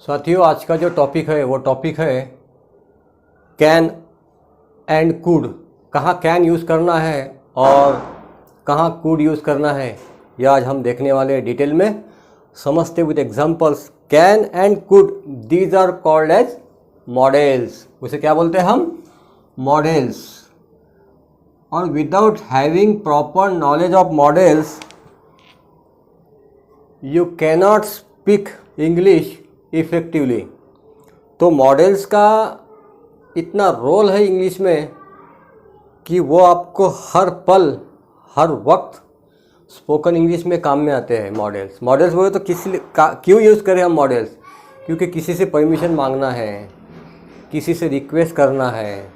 साथियों, आज का जो टॉपिक है वो टॉपिक है कैन एंड कुड। कहाँ कैन यूज़ करना है और कहाँ कुड यूज़ करना है, यह आज हम देखने वाले हैं डिटेल में। समझते with examples. Can and could, these are called as models. उसे क्या बोलते हैं हम? मॉडल्स। और without having proper knowledge of models you cannot speak English effectively. तो मॉडल्स का इतना रोल है इंग्लिश में कि वो आपको हर पल हर वक्त स्पोकन इंग्लिश में काम में आते हैं। मॉडल्स बोले तो क्यों यूज़ करें हम मॉडल्स? क्योंकि किसी से परमिशन मांगना है, किसी से रिक्वेस्ट करना है,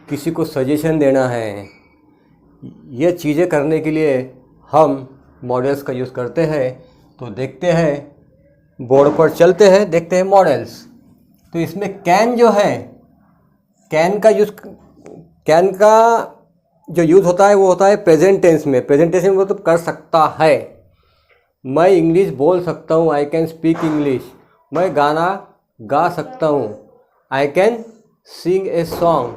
किसी को सजेशन देना है, ये चीज़ें करने के लिए हम मॉडल्स का यूज़ करते हैं। तो देखते हैं, बोर्ड पर चलते हैं, देखते हैं मॉडल्स। तो इसमें कैन जो है, कैन का जो यूज़ होता है वो होता है प्रेजेंट टेंस में। प्रेजेंट टेंस में मतलब कर सकता है। मैं इंग्लिश बोल सकता हूँ, आई कैन स्पीक इंग्लिश। मैं गाना गा सकता हूँ, I can sing a song.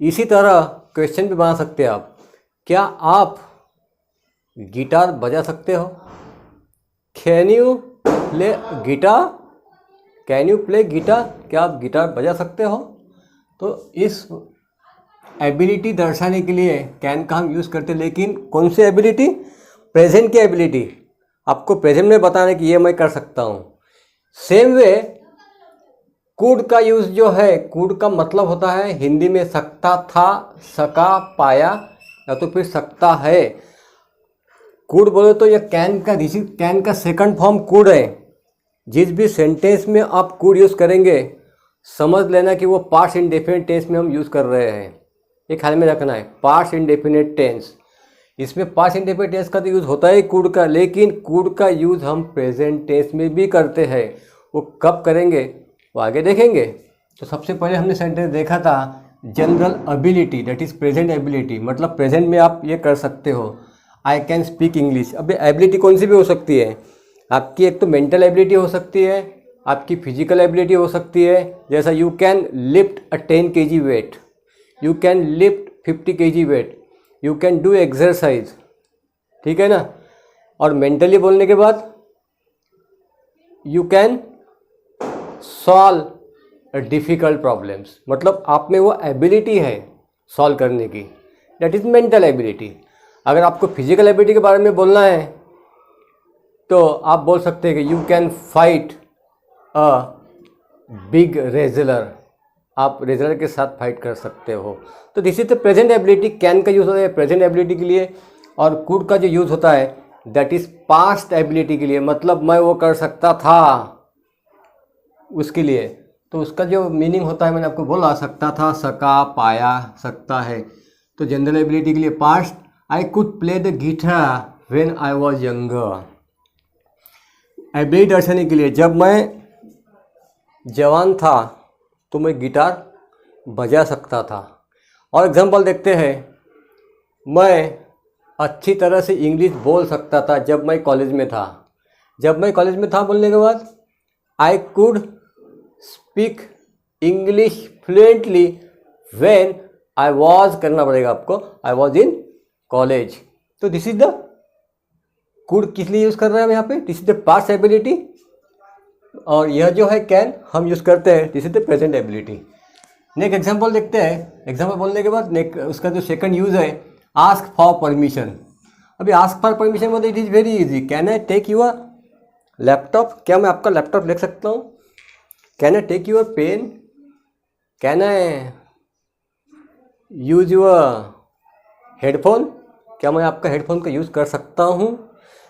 इसी तरह क्वेश्चन भी बना सकते हैं आप, क्या आप गिटार बजा सकते हो? Can you play guitar? Can you play guitar? क्या आप गिटार बजा सकते हो? तो इस एबिलिटी दर्शाने के लिए कैन का हम यूज़ करते हैं। लेकिन कौन सी एबिलिटी? प्रेजेंट की एबिलिटी। आपको प्रेजेंट में बताना है कि ये मैं कर सकता हूँ। सेम वे कुड का यूज़ जो है, कुड का मतलब होता है हिंदी में सकता था, सका, पाया, या तो फिर सकता है। कुड बोले तो यह कैन का सेकंड फॉर्म कुड है। जिस भी सेंटेंस में आप कुड यूज़ करेंगे, समझ लेना कि वो पास्ट इंडेफिनिट टेंस में हम यूज़ कर रहे हैं। ये ख्याल में रखना है, पास्ट इंडेफिनिट टेंस। इसमें पास्ट इंडेफिनिट टेंस का तो यूज़ होता है कुड का, लेकिन कुड का यूज़ हम प्रेजेंट टेंस में भी करते हैं। वो कब करेंगे वो आगे देखेंगे। तो सबसे पहले हमने सेंटेंस देखा था general ability, that is present ability. मतलब प्रेजेंट में आप ये कर सकते हो, आई कैन स्पीक इंग्लिश। अब एबिलिटी कौन सी भी हो सकती है आपकी। एक तो मेंटल एबिलिटी हो सकती है, आपकी फिजिकल एबिलिटी हो सकती है। जैसा you can lift a 10 kg weight, you can lift 50 kg weight, you can do exercise. ठीक है ना। और मेंटली बोलने के बाद you can solve difficult problems. मतलब आप में वो एबिलिटी है सॉल्व करने की, दैट इज़ मेंटल एबिलिटी। अगर आपको फिजिकल एबिलिटी के बारे में बोलना है तो आप बोल सकते हैं कि you can fight a big wrestler. आप रेजलर के साथ फाइट कर सकते हो। तो this is the present ability. Can का यूज़ होता है प्रेजेंट एबिलिटी के लिए, और कुड का जो यूज़ होता है दैट इज़ पास्ट एबिलिटी के लिए। मतलब मैं वो कर सकता था उसके लिए। तो उसका जो मीनिंग होता है मैंने आपको बोला, सकता था, सका, पाया, सकता है। तो जनरल एबिलिटी के लिए past, I could play the guitar when I was younger. Ability दर्शाने के लिए जब मैं जवान था तो मैं गिटार बजा सकता था। और एग्जांपल देखते हैं, मैं अच्छी तरह से इंग्लिश बोल सकता था जब मैं कॉलेज में था। जब मैं कॉलेज में था बोलने के बाद I could speak English fluently when I was, करना पड़ेगा आपको, आई वॉज इन कॉलेज। तो दिस इज द कुड किस लिए यूज़ कर रहे हैं हम यहाँ पे? This is the past ability. और यह जो है कैन हम यूज़ करते हैं, this is the present ability. Next example देखते हैं। एग्जांपल बोलने के बाद उसका जो सेकंड यूज़ है आस्क फॉर परमिशन। अभी आस्क फॉर परमिशन मतलब it is very easy. Can I take your laptop? क्या मैं आपका लैपटॉप ले सकता हूँ? Can I take your pen? Can I use your headphone? क्या मैं आपका हेडफोन का यूज़ कर सकता हूँ?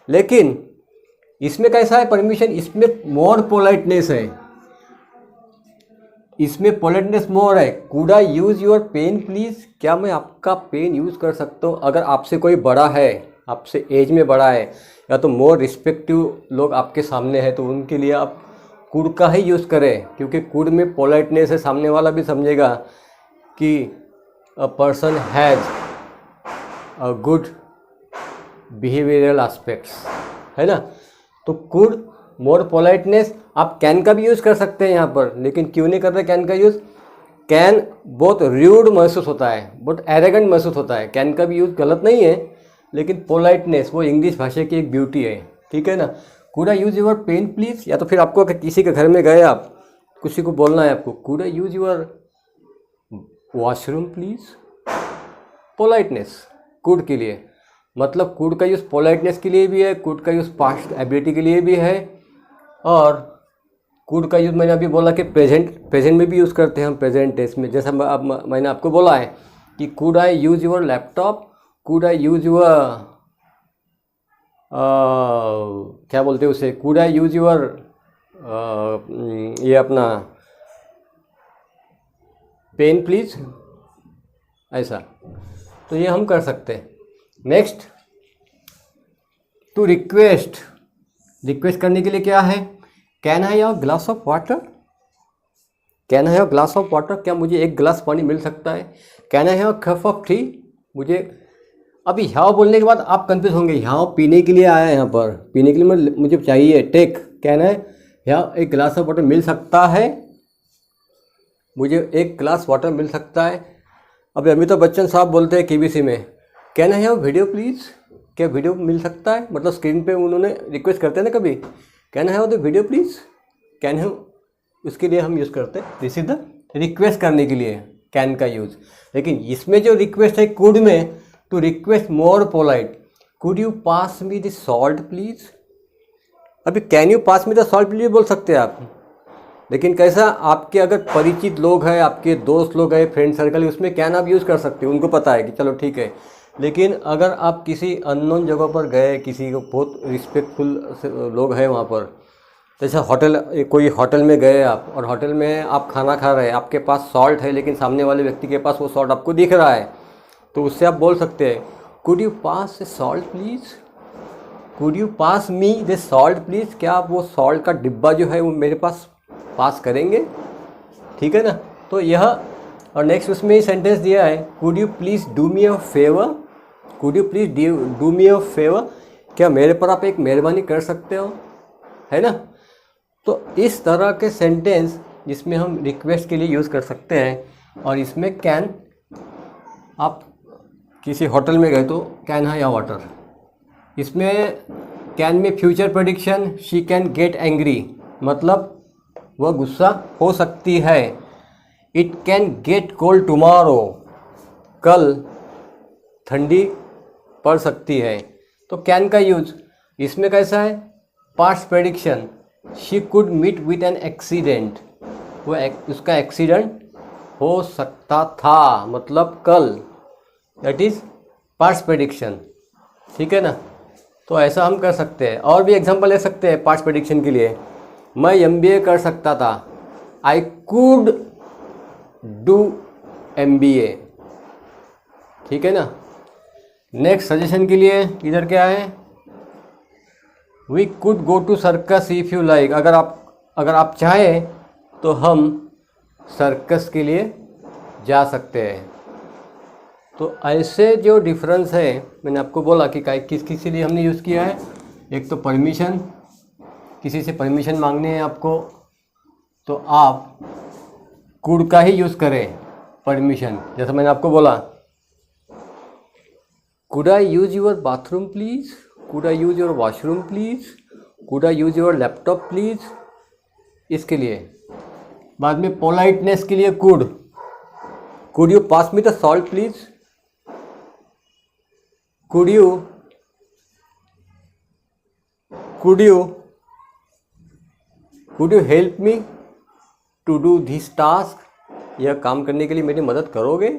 लेकिन इसमें कैसा है परमिशन? इसमें मोर पोलाइटनेस है, इसमें पोलाइटनेस मोर है। Could I use your pen please? क्या मैं आपका पेन यूज़ कर सकता हूँ? अगर आपसे कोई बड़ा है, आपसे एज में बड़ा है, या तो मोर रिस्पेक्टिव लोग आपके सामने हैं, तो उनके लिए आप कुड का ही यूज़ करें। क्योंकि कुड में पोलाइटनेस है, सामने वाला भी समझेगा कि a person has a good behavioural aspects, है ना। तो कुड मोर पोलाइटनेस, आप कैन का भी यूज़ कर सकते हैं यहाँ पर, लेकिन क्यों नहीं कर रहे कैन का यूज़? कैन बहुत र्यूड महसूस होता है, बहुत एरेगेंट महसूस होता है। कैन का भी यूज़ गलत नहीं है, लेकिन पोलाइटनेस वो इंग्लिश भाषा की एक ब्यूटी है, ठीक है ना। Could I use your pen please, या तो फिर आपको किसी के घर में गए आप, किसी को बोलना है आपको could I use your washroom please, politeness could के लिए, मतलब कुड का यूज़ पोलाइटनेस के लिए भी है, कुड का यूज़ पास्ट एबिलिटी के लिए भी है, और कुड का यूज़ मैंने अभी बोला कि प्रेजेंट में भी यूज़ करते हैं हम प्रेजेंट टेंस में। जैसा अब मैंने आपको बोला है कि could I use your laptop, could I use your क्या बोलते हैं उसे, कुड आई यूज़ योर ये अपना पेन प्लीज़, ऐसा। तो ये हम कर सकते हैं। नेक्स्ट, टू रिक्वेस्ट, रिक्वेस्ट करने के लिए क्या है? Can I have glass of water, can I have glass of water, क्या मुझे एक गिलास पानी मिल सकता है? Can I have cup of T, मुझे, अभी हैव बोलने के बाद आप कंफ्यूज होंगे, हैव पीने के लिए आया है यहाँ पर, पीने के लिए मुझे चाहिए, टेक, कैन आई हैव एक गिलास ऑफ वाटर, मिल सकता है, मुझे एक गिलास वाटर मिल सकता है। अभी अमिताभ बच्चन साहब बोलते हैं केबीसी में, can I have video please, क्या वीडियो मिल सकता है, मतलब स्क्रीन पे उन्होंने रिक्वेस्ट करते हैं ना कभी, can I have the video please, can have, उसके लिए हम यूज़ करते हैं, दिस इज द रिक्वेस्ट करने के लिए कैन का यूज़। लेकिन इसमें जो रिक्वेस्ट है कुड में, to request more polite, could you pass me the salt please, अभी can you pass me the salt please बोल सकते हैं आप, लेकिन कैसा, आपके अगर परिचित लोग हैं, आपके दोस्त लोग हैं, फ्रेंड सर्कल, उसमें कैन आप यूज़ कर सकते हो, उनको पता है कि चलो ठीक है। लेकिन अगर आप किसी अननोन जगह पर गए, किसी को बहुत रिस्पेक्टफुल लोग हैं वहाँ पर, जैसे होटल, कोई होटल में गए आप, और होटल में आप खाना खा रहे हैं, आपके पास सॉल्ट है, लेकिन सामने वाले व्यक्ति के पास वो सॉल्ट आपको दिख रहा है, तो उससे आप बोल सकते हैं, could you pass A salt please, could you pass me the salt please, क्या आप वो सॉल्ट का डिब्बा जो है वो मेरे पास पास करेंगे, ठीक है ना। तो यह, और नेक्स्ट उसमें ही सेंटेंस दिया है, could you please do me a favour, could you please do me a favour, क्या मेरे पर आप एक मेहरबानी कर सकते हो, है ना। तो इस तरह के सेंटेंस जिसमें हम रिक्वेस्ट के लिए यूज़ कर सकते हैं, और इसमें कैन, आप किसी होटल में गए तो कैन है या वाटर, इसमें कैन में future prediction, she can get angry, मतलब वह गुस्सा हो सकती है। It can get cold tomorrow, कल ठंडी पड़ सकती है। तो कैन का यूज इसमें कैसा है, past prediction, she could meet with an accident, वो उसका एक्सीडेंट हो सकता था, मतलब कल, दैट इज़ पास्ट प्रेडिक्शन, ठीक है ना। तो ऐसा हम कर सकते हैं। और भी एग्जांपल ले सकते हैं पास्ट प्रेडिक्शन के लिए, मैं MBA कर सकता था, आई कुड डू MBA, ठीक है ना। नेक्स्ट सजेशन के लिए इधर क्या है, we could go to circus if you like, अगर आप चाहें तो हम सर्कस के लिए जा सकते हैं। तो ऐसे जो डिफरेंस है, मैंने आपको बोला कि किस किस लिए हमने यूज़ किया है। एक तो परमिशन, किसी से परमिशन मांगने हैं आपको, तो आप कुड का ही यूज़ करें परमिशन, जैसा मैंने आपको बोला, could I use your bathroom please, could I use your washroom please, could I use your laptop please, इसके लिए। बाद में पोलाइटनेस के लिए could you pass me the salt please, could you help me to do this task, यह काम करने के लिए मेरी मदद करोगे,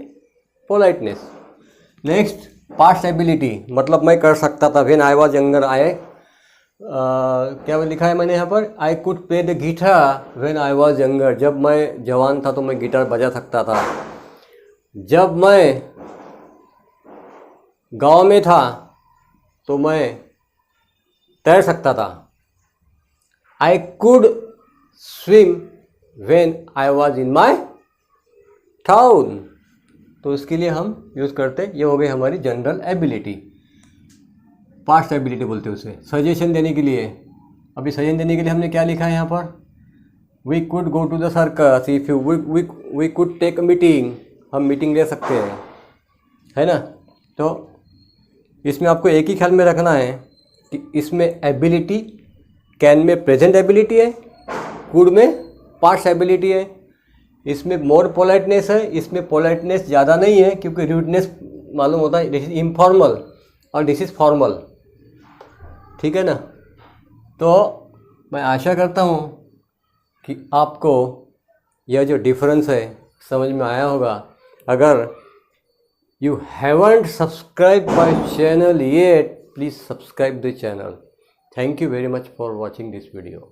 पोलाइटनेस। नेक्स्ट, पास्ट एबिलिटी, मतलब मैं कर सकता था, व्हेन आई वाज यंगर, क्या लिखा है मैंने यहाँ पर, I could play the guitar when I was younger, जब मैं जवान था तो मैं गिटार बजा सकता था, जब मैं गांव में था तो मैं तैर सकता था, I could swim when I was in my town. तो इसके लिए हम यूज़ करते, ये हो गई हमारी जनरल एबिलिटी, पास्ट एबिलिटी बोलते हैं उसे। सजेशन देने के लिए अभी सजेशन देने के लिए हमने क्या लिखा है यहाँ पर, we could go to the circus, if you we could take meeting, हम मीटिंग ले सकते हैं, है ना। तो इसमें आपको एक ही ख्याल में रखना है कि इसमें एबिलिटी, कैन में प्रेजेंट एबिलिटी है, कुड में पास्ट एबिलिटी है। इसमें मोर पोलाइटनेस है, इसमें पोलाइटनेस ज़्यादा नहीं है क्योंकि रूडनेस मालूम होता है, दिस इज इनफॉर्मल और दिस इज़ फॉर्मल, ठीक है ना। तो मैं आशा करता हूँ कि आपको यह जो डिफरेंस है समझ में आया होगा। अगर you haven't subscribed my channel yet, please subscribe the channel. Thank you very much for watching this video.